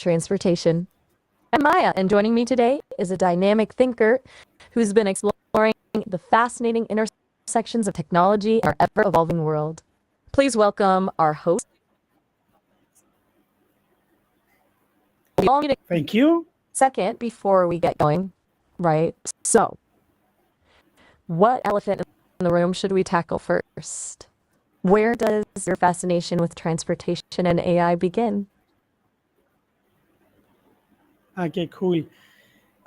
transportation. I'm Maya, and joining me today is a dynamic thinker who's been exploring the fascinating intersections of technology in our ever-evolving world. Please welcome our host. Thank you. Second, before we get going, right? So, what elephant in the room should we tackle first? Where does your fascination with transportation and AI begin? Okay, cool.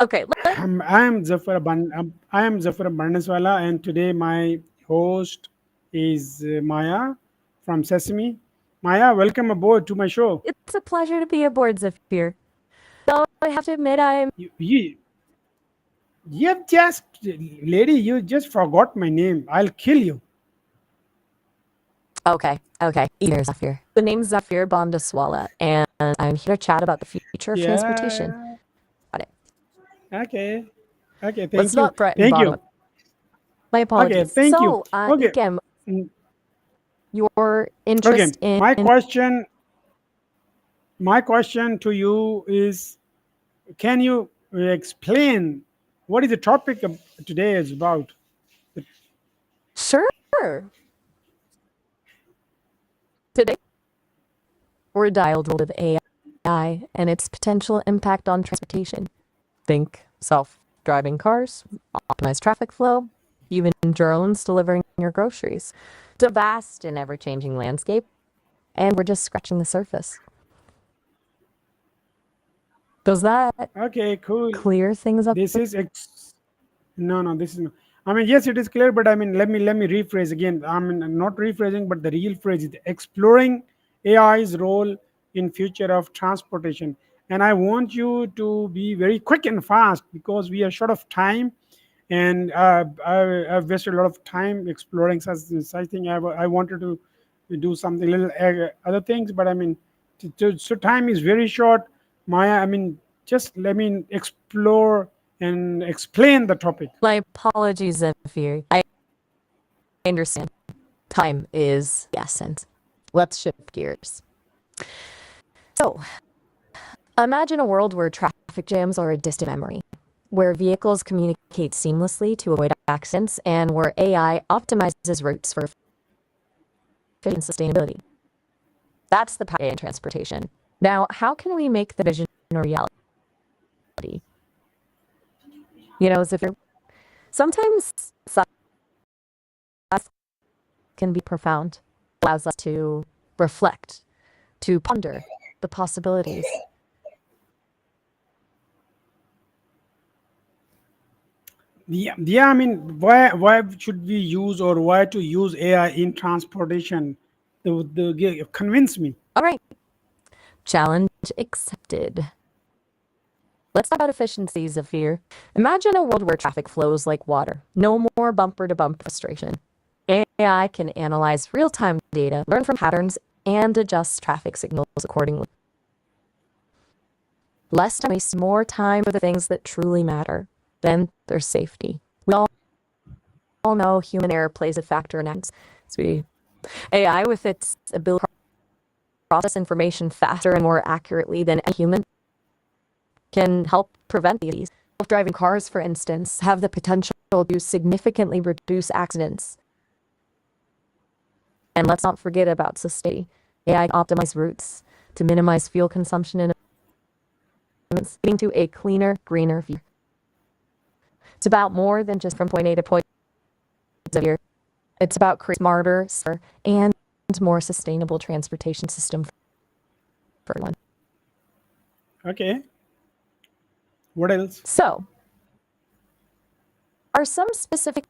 Okay, I am Zafar Barneswala, and today my host is Maya from Sesame. Maya, welcome aboard to my show. it's a pleasure to be aboard, Zafir. Though I have to admit, I'm You have just, lady, you just forgot my name. I'll kill you. okay. Either Zafir. The name's Zafir Bondaswala, and I'm here to chat about the future of transportation. Yeah. Got it. Okay. Okay. Let's Thank you. not threaten Thank bottom you. up. My Okay. apologies. Thank you. So, Okay. Ikem, Mm, your Okay. interest in My question to you is: can you explain what is the topic of today is about? sure. Today, we're dialed with AI and its potential impact on transportation. Think self-driving cars, optimized traffic flow, even drones delivering your groceries. It's a vast and ever-changing landscape, and we're just scratching the surface. Does that Okay, cool. clear things up? This is no, this is no. I mean, yes, it is clear, but I mean, let me rephrase again. I mean, not rephrasing, but the real phrase is exploring AI's role in future of transportation. And I want you to be very quick and fast because we are short of time, and I've wasted a lot of time exploring such thing. I wanted to do something little other things, but I mean, so time is very short. Maya, I mean, just let me explore and explain the topic. My apologies, Zephyr. I understand. Time is the essence. Let's shift gears. So, imagine a world where traffic jams are a distant memory, where vehicles communicate seamlessly to avoid accidents, and where AI optimizes routes for efficient sustainability. That's the power in transportation. Now, how can we make the vision a reality? You know, as if you're sometimes science can be profound, allows us to reflect, to ponder the possibilities. Yeah. I mean, why should we use or why to use AI in transportation? Convince me. All right, challenge accepted. Let's talk about efficiencies of fear. Imagine a world where traffic flows like water. No more bumper to bumper frustration. AI can analyze real-time data, learn from patterns, and adjust traffic signals accordingly. Less time wastes, more time for the things that truly matter. Then there's safety. We all know human error plays a factor in accidents. AI, with its ability to process information faster and more accurately than a human, can help prevent these. Self-driving cars, for instance, have the potential to significantly reduce accidents. And let's not forget about sustainability. AI optimize routes to minimize fuel consumption and leading to a cleaner, greener future. It's about more than just from point A to point Z. It's about creating smarter and more sustainable transportation system for everyone. Okay. What else? So, are some specific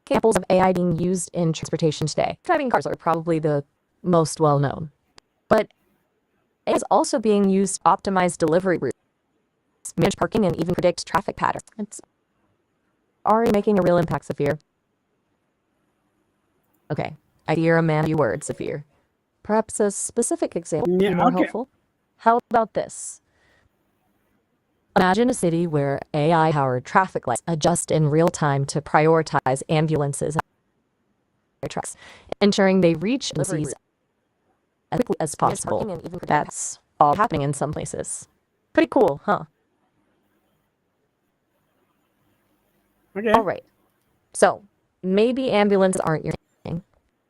examples of AI being used in transportation today? Driving cars are probably the most well-known, but it is also being used to optimize delivery routes, manage parking, and even predict traffic patterns. It's already making a real impact, Zafir. Okay, I hear a man few words, Zafir. Perhaps a specific example would be Yeah. more Okay. helpful. How about this? Imagine a city where AI-powered traffic lights adjust in real time to prioritize ambulances and trucks, ensuring they reach cities as quickly as possible. That's all happening in some places. Pretty cool, huh? Okay. All right. So maybe ambulances aren't your thing.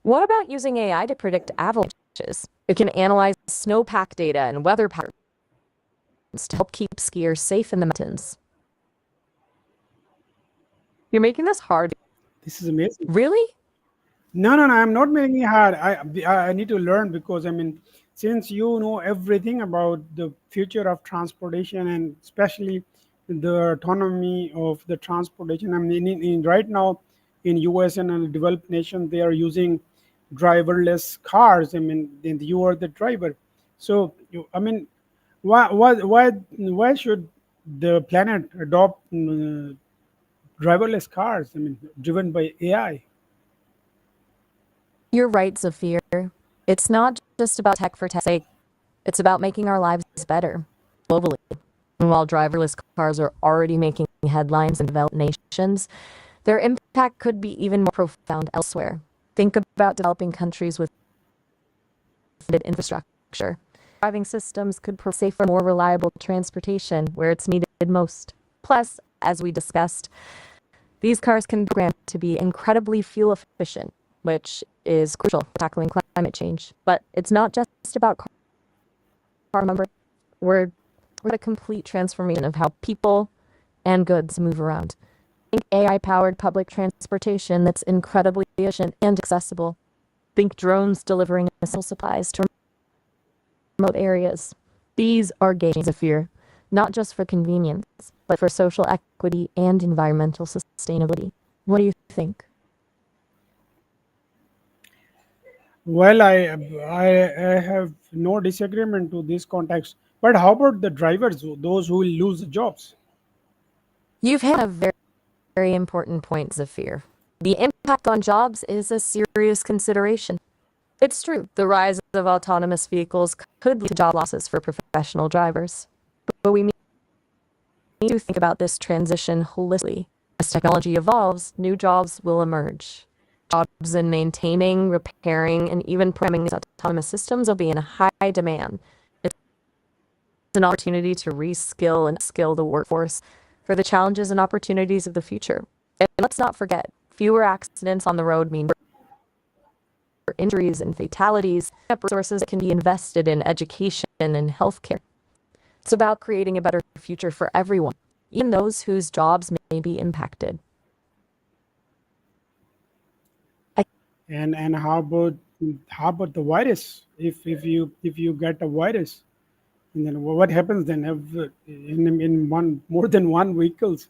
What about using AI to predict avalanches? It can analyze snowpack data and weather patterns to help keep skiers safe in the mountains. You're making this hard. This is amazing. Really? No, I'm not making it hard. I need to learn, because I mean, since you know everything about the future of transportation, and especially the autonomy of the transportation. I mean, right now in US and in developed nation, they are using driverless cars. I mean, then you are the driver. So I mean, why should the planet adopt driverless cars? I mean, driven by AI. You're right, Zafir. It's not just about tech for tech's sake. It's about making our lives better globally. And while driverless cars are already making headlines in developed nations, their impact could be even more profound elsewhere. Think about developing countries with limited infrastructure. Driving systems could provide safer, more reliable transportation where it's needed most. Plus, as we discussed, these cars can be programmed to be incredibly fuel efficient, which is crucial for tackling climate change. But it's not just about car, remember, we're a complete transformation of how people and goods move around. Think AI-powered public transportation that's incredibly efficient and accessible. Think drones delivering essential supplies to remote areas. These are game changers of fear, not just for convenience, but for social equity and environmental sustainability. What do you think? Well, I have no disagreement to this context. But how about the drivers, those who will lose the jobs? You've hit a very important point, Zafir. The impact on jobs is a serious consideration. It's true, the rise of autonomous vehicles could lead to job losses for professional drivers. But we need to think about this transition holistically. As technology evolves, new jobs will emerge. Jobs in maintaining, repairing, and even programming these autonomous systems will be in high demand. It's an opportunity to reskill and skill the workforce for the challenges and opportunities of the future. And let's not forget, fewer accidents on the road mean injuries and fatalities. Resources that can be invested in education and healthcare. It's about creating a better future for everyone, even those whose jobs may be impacted. I And how about the virus? If you get a virus, and then what happens then? In one more than one vehicles,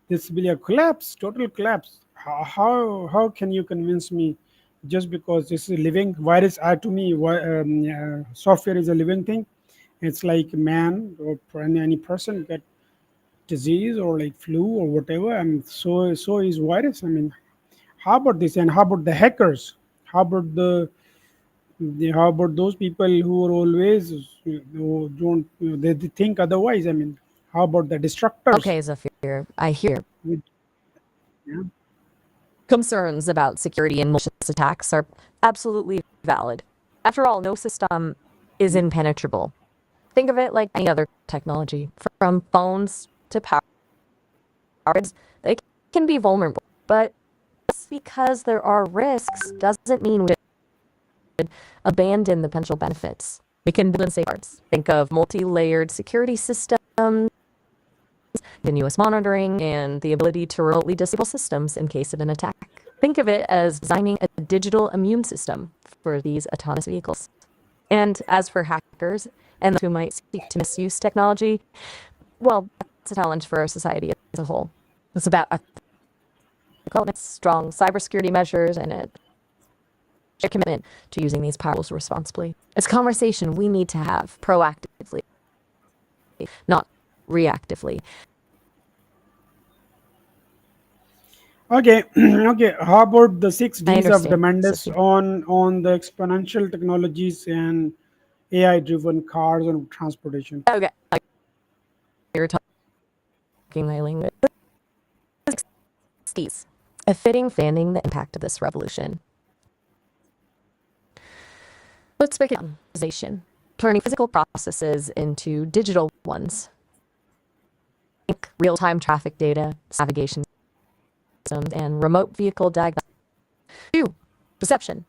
this will be a collapse, total collapse. How can you convince me? Just because this is a living virus, to me, software is a living thing. It's like man or any person get disease or like flu or whatever, and so is virus. I mean, how about this? And how about the hackers? How about how about those people who are always, who don't, they think otherwise? I mean, how about the destructors? Okay, Zafir, I hear With, yeah. concerns about security and malicious attacks are absolutely valid. After all, no system is impenetrable. Think of it like any other technology, from phones to power grids. They can be vulnerable, but just because there are risks doesn't mean we should abandon the potential benefits. We can build in safeguards. Think of multi-layered security systems, continuous monitoring, and the ability to remotely disable systems in case of an attack. Think of it as designing a digital immune system for these autonomous vehicles. And as for hackers and those who might seek to misuse technology, well, that's a challenge for our society as a whole. It's about strong cybersecurity measures and a shared commitment to using these powers responsibly. It's a conversation we need to have proactively, not reactively. Okay, okay. How about the six I Ds of the understand, Mendes Sophie. on the exponential technologies and AI-driven cars and transportation? Okay, you're talking my language. 60s. A fitting fanning the impact of this revolution. Let's begin. turning physical processes into digital ones. Think real-time traffic data, navigation systems, and remote vehicle diagnostics. 2. Perception.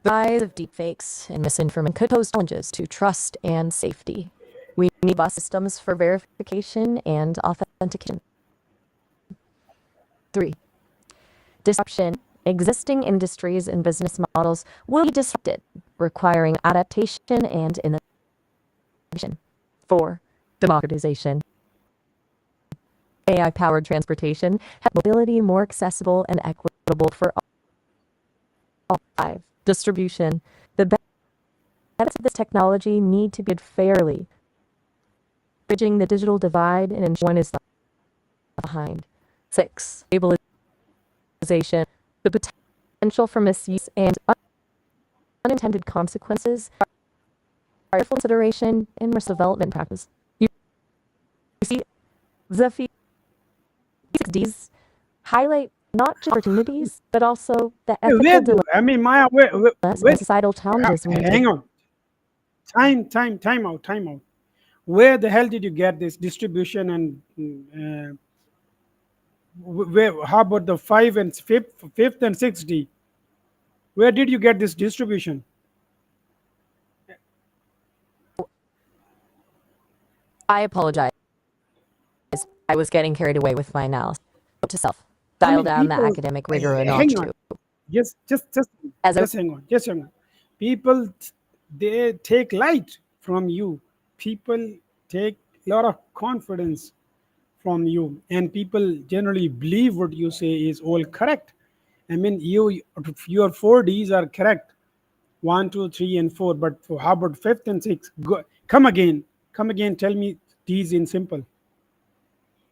The rise of deepfakes and misinformation could pose challenges to trust and safety. We need bus systems for verification and authentication. 3. Disruption. Existing industries and business models will be disrupted, requiring adaptation and innovation. 4. Democratization. AI-powered transportation have mobility more accessible and equitable for all. 5. Distribution. The benefits of this technology need to be fairly, bridging the digital divide and ensuring one is left behind. 6. Stabilization. The potential for misuse and unintended consequences are careful consideration in risk development practice. You see, the Ds highlight not just opportunities, but also the ethical dilemmas I mean, Maya, and societal challenges we need to. hang on. Time out. Where the hell did you get this distribution and how about the fifth and sixth D? Where did you get this distribution? I apologize. I was getting carried away with my analysis. Note to self. I Dial mean, down the people, academic rigor a hang notch on. too. Just As I hang on. Just hang on. People, they take light from you. People take a lot of confidence from you, and people generally believe what you say is all correct. I mean, your 4Ds are correct, 1, 2, 3, and 4. But for how about fifth and sixth? Come again. Tell me D's in simple.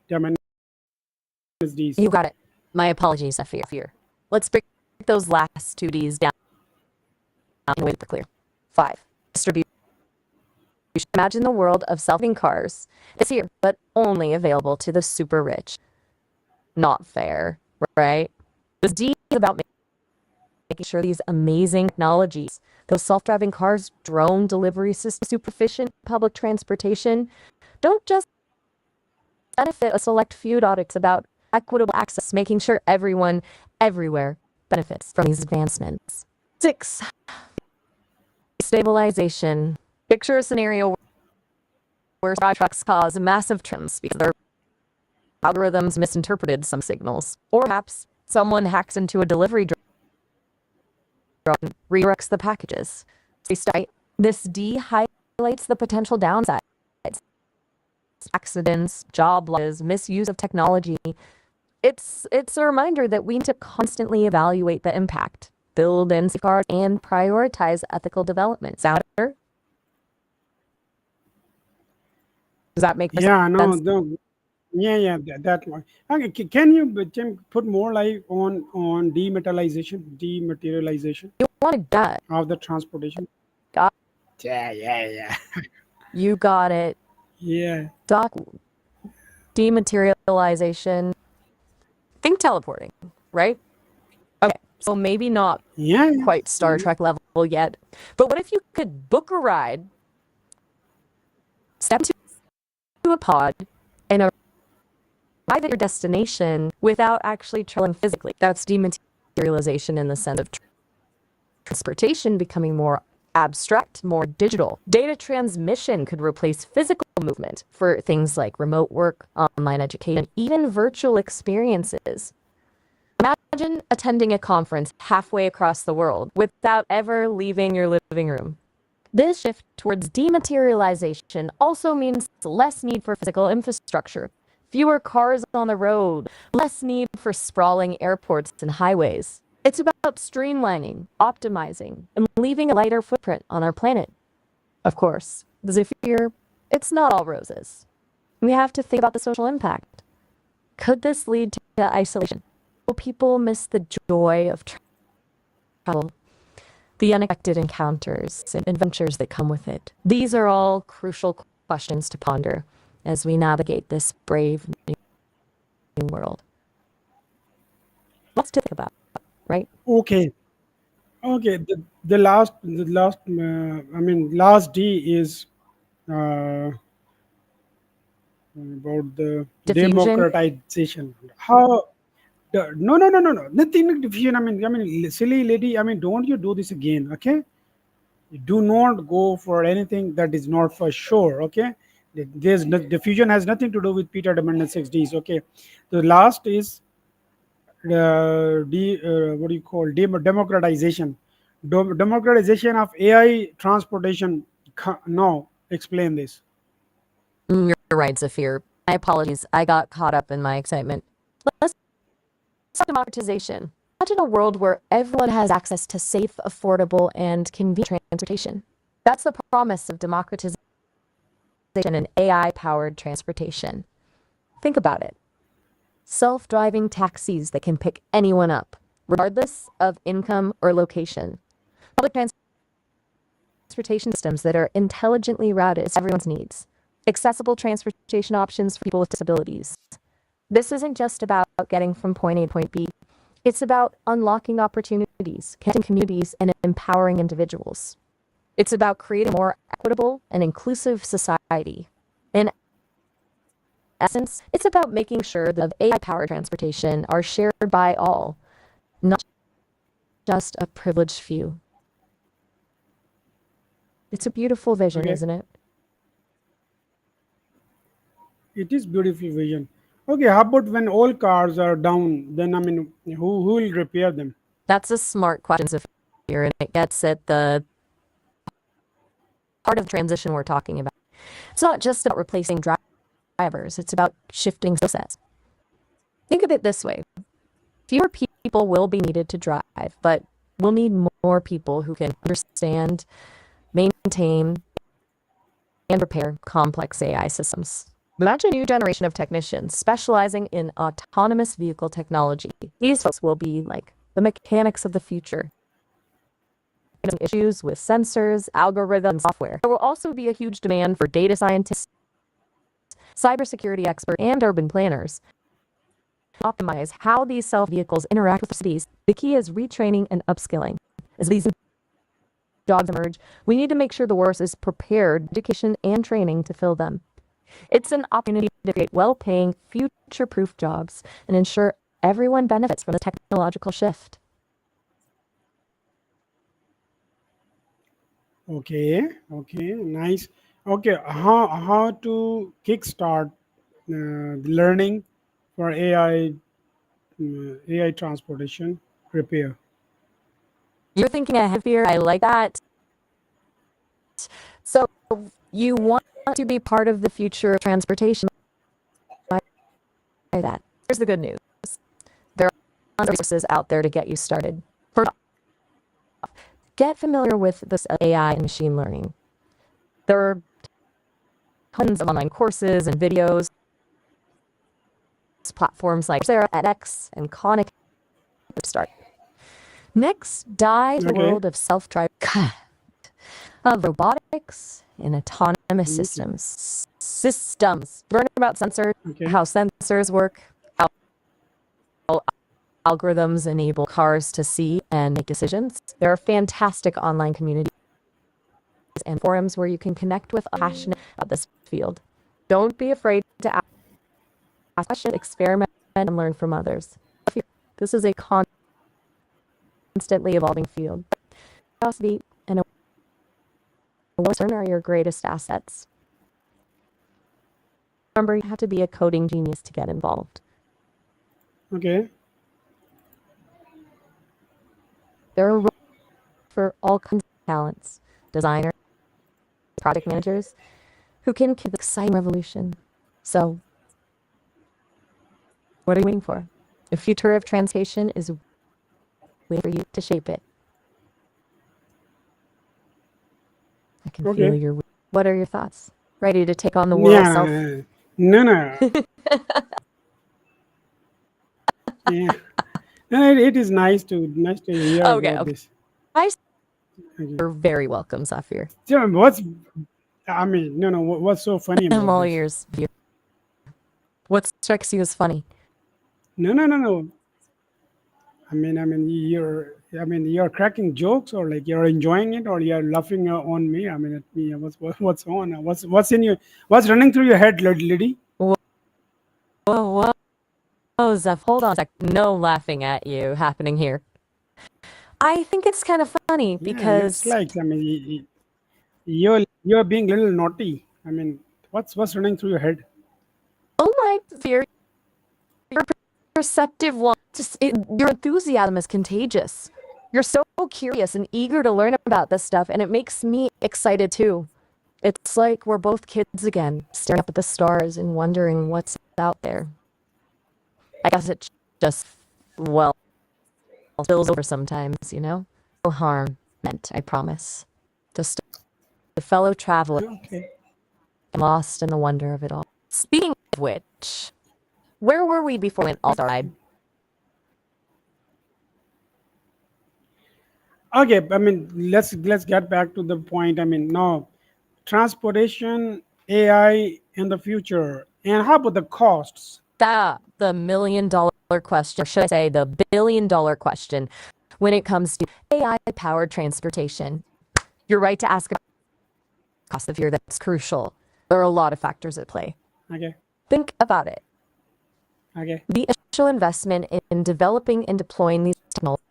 Yeah, my name is D's. You got it. My apologies, Fear. Let's break those last 2 Ds down in a way that's clear. 5. Distribution. Imagine the world of self-driving cars. It's here, but only available to the super rich. Not fair, right? This D is about making sure these amazing technologies, those self-driving cars, drone delivery systems, super efficient public transportation, don't just benefit a select few. It's about equitable access, making sure everyone, everywhere, benefits from these advancements. 6. Stabilization. Picture a scenario where trucks cause massive trims because their algorithms misinterpreted some signals. Or perhaps someone hacks into a delivery drone and redirects the packages. This D highlights the potential downsides. Accidents, job losses, misuse of technology. It's a reminder that we need to constantly evaluate the impact, build and safeguard, and prioritize ethical development. Sound better? Does that make sense? Yeah, that one. Okay, can you put more light on dematerialization You want to gut. of the transportation? Got Yeah. You got it. Yeah. Doc, dematerialization. Think teleporting, right? Okay, so maybe not Yeah. quite Star Trek level yet, but what if you could book a ride, step into a pod, and arrive at your destination without actually traveling physically? That's dematerialization in the sense of transportation becoming more abstract, more digital. Data transmission could replace physical movement for things like remote work, online education, even virtual experiences. Imagine attending a conference halfway across the world without ever leaving your living room. This shift towards dematerialization also means less need for physical infrastructure, fewer cars on the road, less need for sprawling airports and highways. It's about streamlining, optimizing, and leaving a lighter footprint on our planet. Of course, Zephyr, it's not all roses. We have to think about the social impact. Could this lead to isolation? Will people miss the joy of travel, the unexpected encounters and adventures that come with it? These are all crucial questions to ponder as we navigate this brave new world. Lots to think about, right? Okay. Okay, last D is uh, about the Diffusion. democratization. How? No. Nothing like diffusion. Silly lady. Don't you do this again? Okay. Do not go for anything that is not for sure. Okay. There's no, diffusion has nothing to do with Peter Diamond 6Ds. Okay. The last is what do you call democratization. Democratization of AI transportation. No, explain this. You're right, Zafir. My apologies. I got caught up in my excitement. Let's talk democratization. Imagine a world where everyone has access to safe, affordable, and convenient transportation. That's the promise of democratization and AI-powered transportation. Think about it. Self-driving taxis that can pick anyone up, regardless of income or location. Public transportation systems that are intelligently routed to everyone's needs. Accessible transportation options for people with disabilities. This isn't just about getting from point A to point B. It's about unlocking opportunities, connecting communities, and empowering individuals. It's about creating a more equitable and inclusive society. In essence, it's about making sure that AI-powered transportation are shared by all, not just a privileged few. It's a beautiful vision, Okay. isn't it? It is beautiful vision. Okay, how about when all cars are down? Then who will repair them? That's a smart question, Sophia, and it gets at the part of the transition we're talking about. It's not just about replacing drivers, it's about shifting skill sets. Think of it this way. Fewer people will be needed to drive, but we'll need more people who can understand, maintain, and repair complex AI systems. Imagine a new generation of technicians specializing in autonomous vehicle technology. These folks will be like the mechanics of the future. Issues with sensors, algorithms, software. There will also be a huge demand for data scientists, cybersecurity experts, and urban planners to optimize how these self-vehicles interact with cities. The key is retraining and upskilling. As these jobs emerge, we need to make sure the workforce is prepared, education and training to fill them. It's an opportunity to create well-paying, future-proof jobs and ensure everyone benefits from the technological shift. Okay, nice. Okay, how to kickstart the learning for AI transportation repair? You're thinking ahead here. I like that. So you want to be part of the future of transportation by that. Here's the good news. There are resources out there to get you started. First, get familiar with this AI and machine learning. There are tons of online courses and videos, platforms like Coursera, edX, and Khan Academy to start. Next, dive into the Okay. world of self-driving, of robotics and autonomous Mhm. systems. Learn about sensors, Okay. how sensors work, how algorithms enable cars to see and make decisions. There are fantastic online communities and forums where you can connect with passionate about this field. Don't be afraid to ask questions, experiment, and learn from others. This is a constantly evolving field. Curiosity and awareness are your greatest assets. Remember, you have to be a coding genius to get involved. Okay. There are roles for all kinds of talents, designers, project managers, who can keep the exciting revolution. So, what are you waiting for? The future of transportation is waiting for you to shape it. I can feel Okay. your. What are your thoughts? Ready to take on the world self? Yeah. No. Yeah. No, it is nice to hear Okay, about okay. this. I Okay. You're very welcome, Zafir. So no. What's so funny I'm about all this? ears. What strikes you as funny? No. you're cracking jokes, or like you're enjoying it, or you're laughing on me. I mean, at me. What's on? What's in you? What's running through your head, lady? Whoa, whoa, whoa, Zeph, hold on a sec. No laughing at you happening here. I think it's kind of funny Yeah, looks because, like. You're being a little naughty. What's running through your head? oh my, fear, you're a perceptive one. Your enthusiasm is contagious. You're so curious and eager to learn about this stuff, and it makes me excited too. It's like we're both kids again, staring up at the stars and wondering what's out there. I guess it just, well, spills over sometimes, you know? No harm meant, I promise. Just a fellow traveler Okay. lost in the wonder of it all. Speaking of which, where were we before we went all started? Okay. Let's get back to the point. Now, transportation, AI in the future, and how about the costs? The $1 million question, or should I say the $1 billion question, when it comes to AI-powered transportation. You're right to ask about cost of fear. That's crucial. There are a lot of factors at play. Okay. Think about it. Okay. The initial investment in developing and deploying these technologies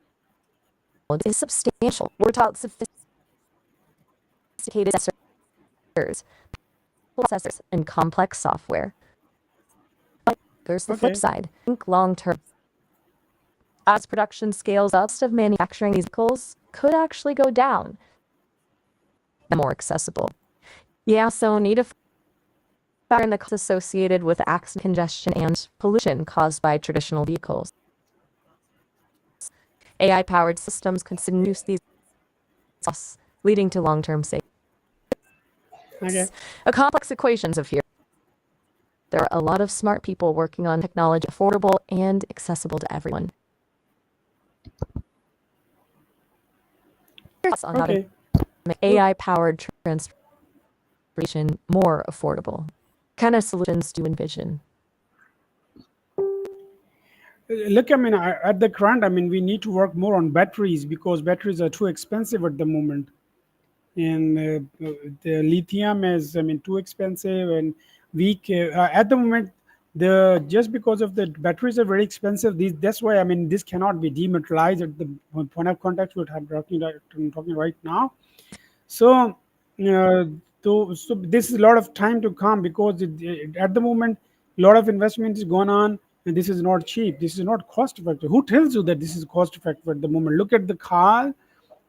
is substantial. We're taught sophisticated processors, and complex software. But there's the flip Okay. side. Think long term. As production scales up, cost of manufacturing these vehicles could actually go down. More accessible. Yeah, so need a factor in the costs associated with accident congestion and pollution caused by traditional vehicles. AI-powered systems can reduce these costs, leading to long-term savings. Okay. A complex equations of here. There are a lot of smart people working on technology affordable and accessible to everyone. Thoughts on how to Okay. make So, AI-powered transportation more affordable? What kind of solutions do you envision? look, at the current, we need to work more on batteries because batteries are too expensive at the moment, and the lithium is, too expensive and weak. At the moment, the just because of the batteries are very expensive. That's why this cannot be dematerialized at the point of contact we're talking right now. So, so this is a lot of time to come because at the moment, a lot of investment is going on, and this is not cheap. This is not cost effective. Who tells you that this is cost effective at the moment? Look at the car,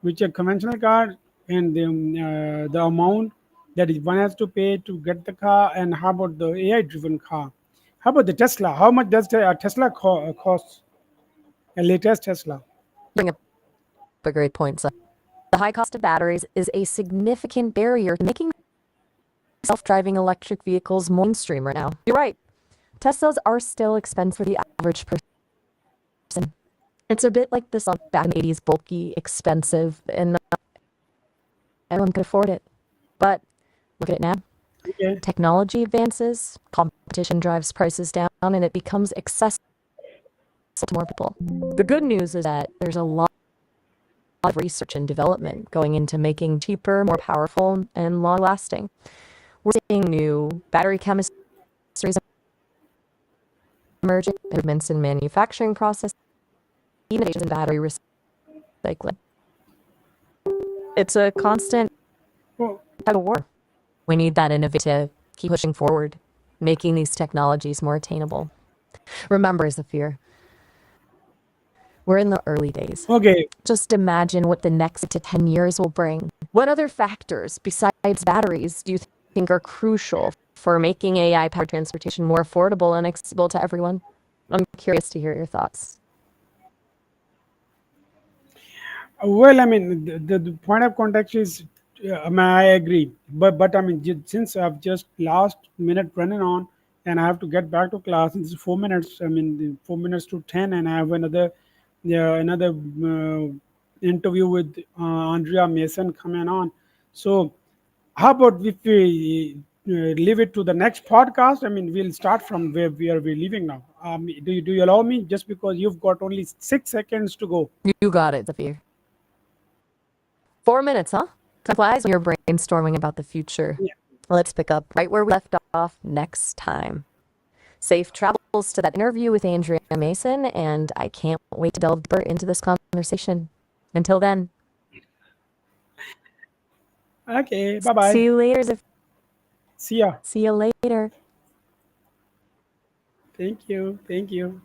which are conventional car, and the amount that one has to pay to get the car, and how about the AI driven car? How about the Tesla? How much does Tesla cost? A latest Tesla. Bring up a great point. So the high cost of batteries is a significant barrier to making self-driving electric vehicles mainstream right now. You're right. Teslas are still expensive for the average person. It's a bit like this back in the 80s, bulky, expensive, and not everyone could afford it. But look at it now. Okay. Technology advances, competition drives prices down, and it becomes accessible to more people. The good news is that there's a lot of research and development going into making cheaper, more powerful, and long-lasting. We're seeing new battery chemistries emerging, improvements in manufacturing process, innovations in battery recycling. It's a constant Well, tug of war. We need that innovative, keep pushing forward, making these technologies more attainable. Remember, Zafir, we're in the early days. okay. Just imagine what the next to 10 years will bring. What other factors besides batteries do you think are crucial for making AI-powered transportation more affordable and accessible to everyone? I'm curious to hear your thoughts. Well, the point of context is, I agree, but since I've just last minute running on, and I have to get back to class, and this is 4 minutes. 4 minutes to 10, and I have another, yeah, another interview with Andrea Mason coming on. So, how about if we leave it to the next podcast. I mean, we'll start from where we're leaving now. Do you allow me? Just because you've got only 6 seconds to go. You got it, Zafir. 4 minutes, huh? Time flies when you're brainstorming about the future. Yeah. Let's pick up right where we left off next time. Safe travels to that interview with Andrea Mason, and I can't wait to delve deeper into this conversation. Until then, Okay. Bye see bye. you later, Zafir. See ya. See you later. Thank you. Thank you.